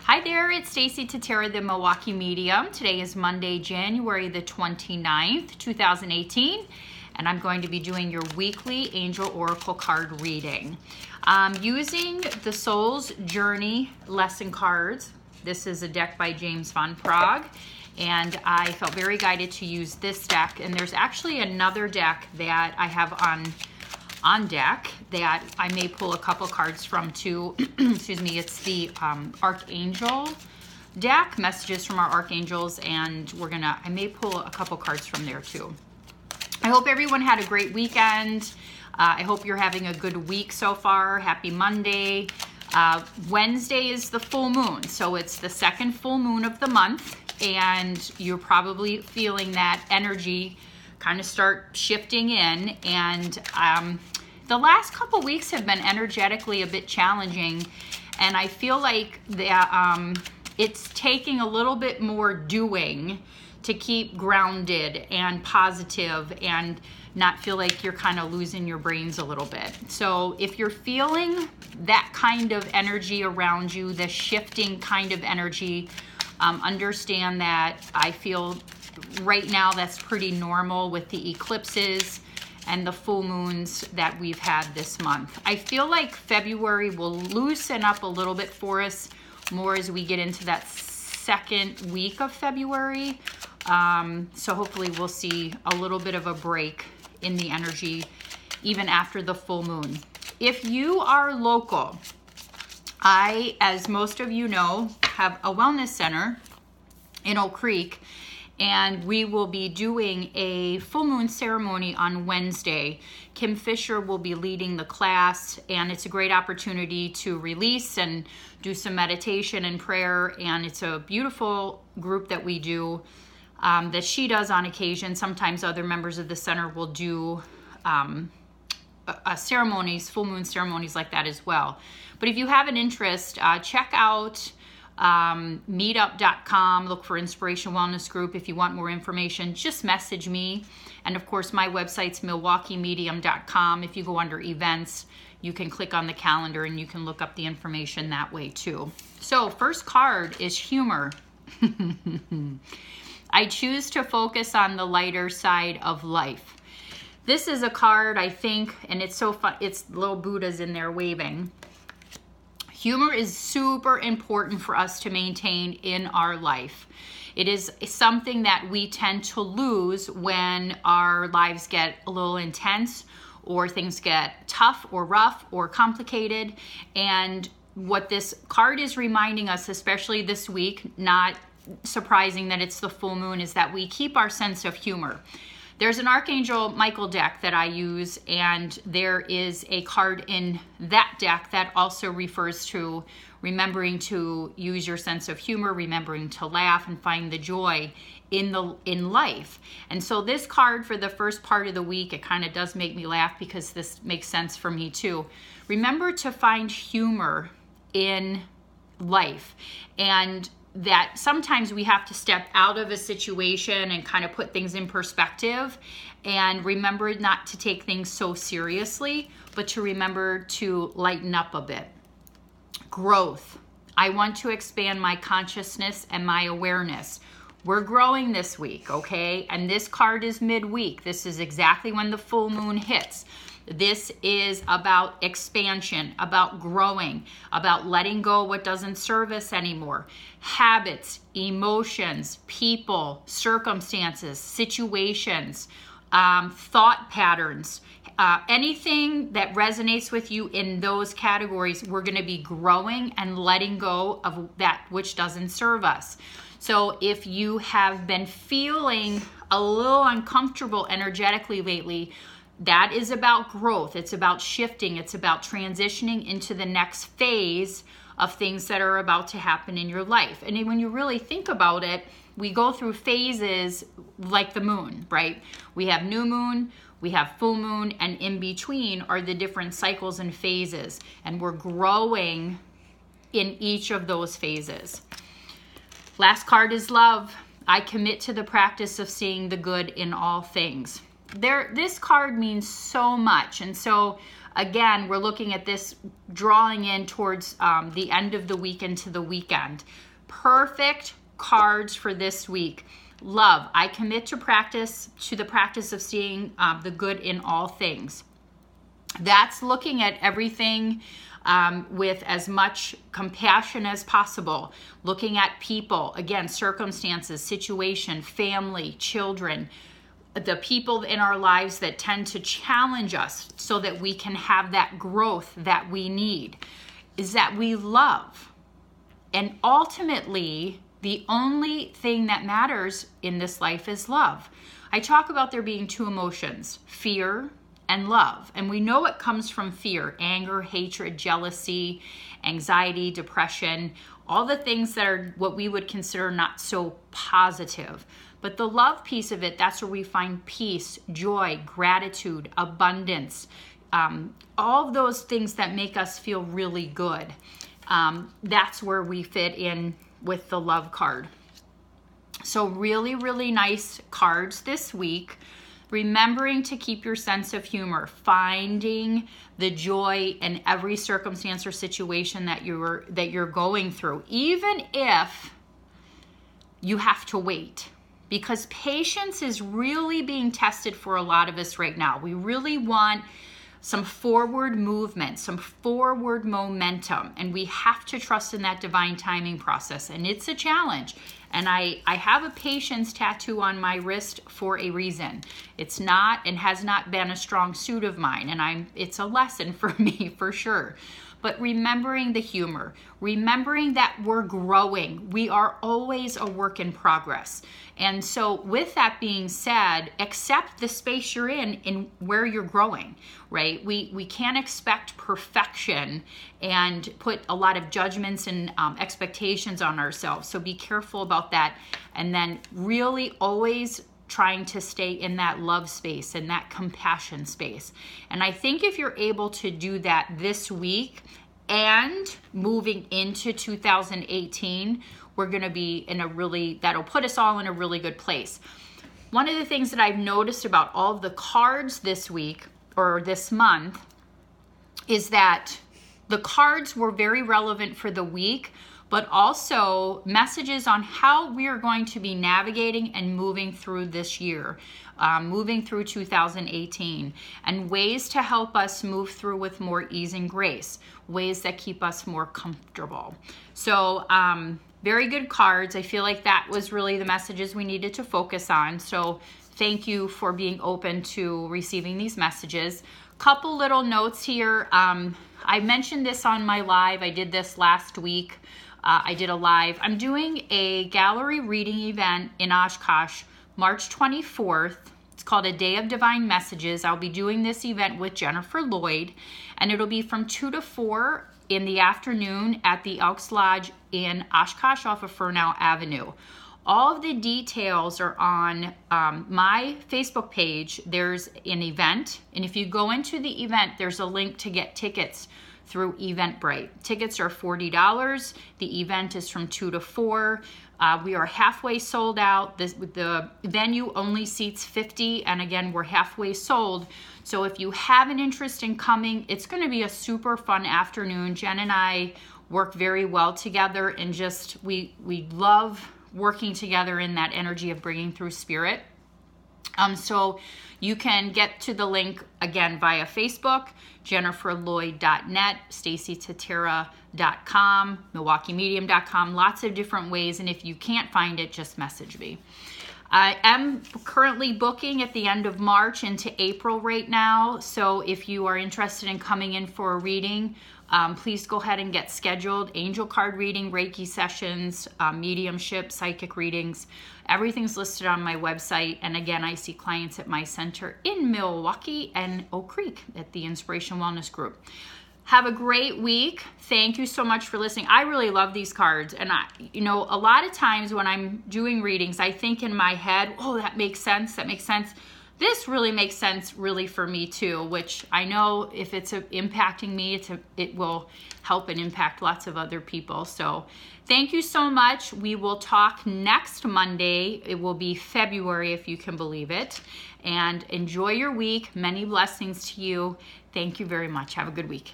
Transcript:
Hi there, it's Stacie Tatera, the Milwaukee Medium. Today is Monday, January the 29th, 2018, and I'm going to be doing your weekly Angel Oracle card reading. Using the Soul's Journey lesson cards. This is a deck by James Van Praagh, and I felt very guided to use this deck. And there's actually another deck that I have on deck that I may pull a couple cards from too. Excuse me, it's the Archangel deck, messages from our Archangels, and I may pull a couple cards from there too. I hope everyone had a great weekend. I hope you're having a good week so far. Happy Monday. Wednesday is the full moon, so it's the second full moon of the month, and you're probably feeling that energy kind of start shifting in, and the last couple weeks have been energetically a bit challenging, and I feel like it's taking a little bit more doing to keep grounded and positive and not feel like you're kind of losing your brains a little bit. So if you're feeling that kind of energy around you, the shifting kind of energy, understand that I feel right now that's pretty normal with the eclipses and the full moons that we've had this month. I feel like February will loosen up a little bit for us more as we get into that second week of February. So hopefully we'll see a little bit of a break in the energy even after the full moon. If you are local, I, as most of you know, have a wellness center in Oak Creek, and we will be doing a full moon ceremony on Wednesday. Kim Fisher will be leading the class, and it's a great opportunity to release and do some meditation and prayer, and it's a beautiful group that we do, that she does on occasion. Sometimes other members of the center will do ceremonies, full moon ceremonies like that as well. But if you have an interest, check out meetup.com, look for Inspiration Wellness Group. If you want more information, just message me. And of course, my website's milwaukeemedium.com. If you go under events, you can click on the calendar and you can look up the information that way too. So first card is humor. I choose to focus on the lighter side of life. This is a card, I think, and it's so fun. It's little Buddhas in there waving. Humor is super important for us to maintain in our life. It is something that we tend to lose when our lives get a little intense or things get tough or rough or complicated. And what this card is reminding us, especially this week, not surprising that it's the full moon, is that we keep our sense of humor. There's an Archangel Michael deck that I use, and there is a card in that deck that also refers to remembering to use your sense of humor, remembering to laugh and find the joy in life. And so this card for the first part of the week, it kind of does make me laugh because this makes sense for me too. Remember to find humor in life, and that sometimes we have to step out of a situation and kind of put things in perspective, and remember not to take things so seriously, but to remember to lighten up a bit. Growth. I want to expand my consciousness and my awareness. We're growing this week, okay? And this card is midweek. This is exactly when the full moon hits. This is about expansion, about growing, about letting go what doesn't serve us anymore. Habits, emotions, people, circumstances, situations, thought patterns, anything that resonates with you in those categories, we're going to be growing and letting go of that which doesn't serve us. So if you have been feeling a little uncomfortable energetically lately, that is about growth. It's about shifting. It's about transitioning into the next phase of things that are about to happen in your life. And when you really think about it, we go through phases like the moon, right? We have new moon, we have full moon, and in between are the different cycles and phases. And we're growing in each of those phases. Last card is love. I commit to the practice of seeing the good in all things. This card means so much. And so again, we're looking at this drawing in towards the end of the week into the weekend. Perfect cards for this week. Love, I commit to the practice of seeing the good in all things. That's looking at everything with as much compassion as possible, looking at people, again, circumstances, situation, family, children, the people in our lives that tend to challenge us so that we can have that growth that we need, is that we love. And ultimately, the only thing that matters in this life is love. I talk about there being two emotions, fear and love. And we know it comes from fear, anger, hatred, jealousy, anxiety, depression, all the things that are what we would consider not so positive. But the love piece of it, that's where we find peace, joy, gratitude, abundance, all of those things that make us feel really good. That's where we fit in with the love card. So really, really nice cards this week. Remembering to keep your sense of humor, finding the joy in every circumstance or situation that you're going through, even if you have to wait. Because patience is really being tested for a lot of us right now. We really want some forward movement, some forward momentum, and we have to trust in that divine timing process. And it's a challenge. And I have a patience tattoo on my wrist for a reason. It's not and has not been a strong suit of mine, and it's a lesson for me for sure. But remembering the humor, remembering that we're growing. We are always a work in progress. And so with that being said, accept the space you're in where you're growing, right? We can't expect perfection and put a lot of judgments and expectations on ourselves. So be careful about that. And then really always trying to stay in that love space and that compassion space. And I think if you're able to do that this week and moving into 2018, we're going to be that'll put us all in a really good place. One of the things that I've noticed about all of the cards this week or this month is that the cards were very relevant for the week, but also messages on how we are going to be navigating and moving through this year, moving through 2018, and ways to help us move through with more ease and grace, ways that keep us more comfortable. So very good cards. I feel like that was really the messages we needed to focus on. So thank you for being open to receiving these messages. Couple little notes here. I mentioned this on my live. I did this last week. I did a live. I'm doing a gallery reading event in Oshkosh, March 24th. It's called A Day of Divine Messages. I'll be doing this event with Jennifer Lloyd, and it'll be from 2 to 4 in the afternoon at the Elks Lodge in Oshkosh off of Fernell Avenue. All of the details are on my Facebook page. There's an event, and if you go into the event, there's a link to get tickets through Eventbrite. Tickets are $40. The event is from 2 to 4. We are halfway sold out. The venue only seats 50, and again, we're halfway sold. So if you have an interest in coming, it's going to be a super fun afternoon. Jen and I work very well together, and just we love working together in that energy of bringing through spirit. So you can get to the link again via Facebook, jenniferlloyd.net, staciettatera.com, milwaukeemedium.com, lots of different ways. And if you can't find it, just message me. I am currently booking at the end of March into April right now. So if you are interested in coming in for a reading, please go ahead and get scheduled. Angel card reading, Reiki sessions, mediumship, psychic readings. Everything's listed on my website. And again, I see clients at my center in Milwaukee and Oak Creek at the Inspiration Wellness Group. Have a great week. Thank you so much for listening. I really love these cards. And a lot of times when I'm doing readings, I think in my head, oh, that makes sense. That makes sense. This really makes sense really for me too, which I know if it's impacting me, it will help and impact lots of other people. So thank you so much. We will talk next Monday. It will be February, if you can believe it. And enjoy your week. Many blessings to you. Thank you very much. Have a good week.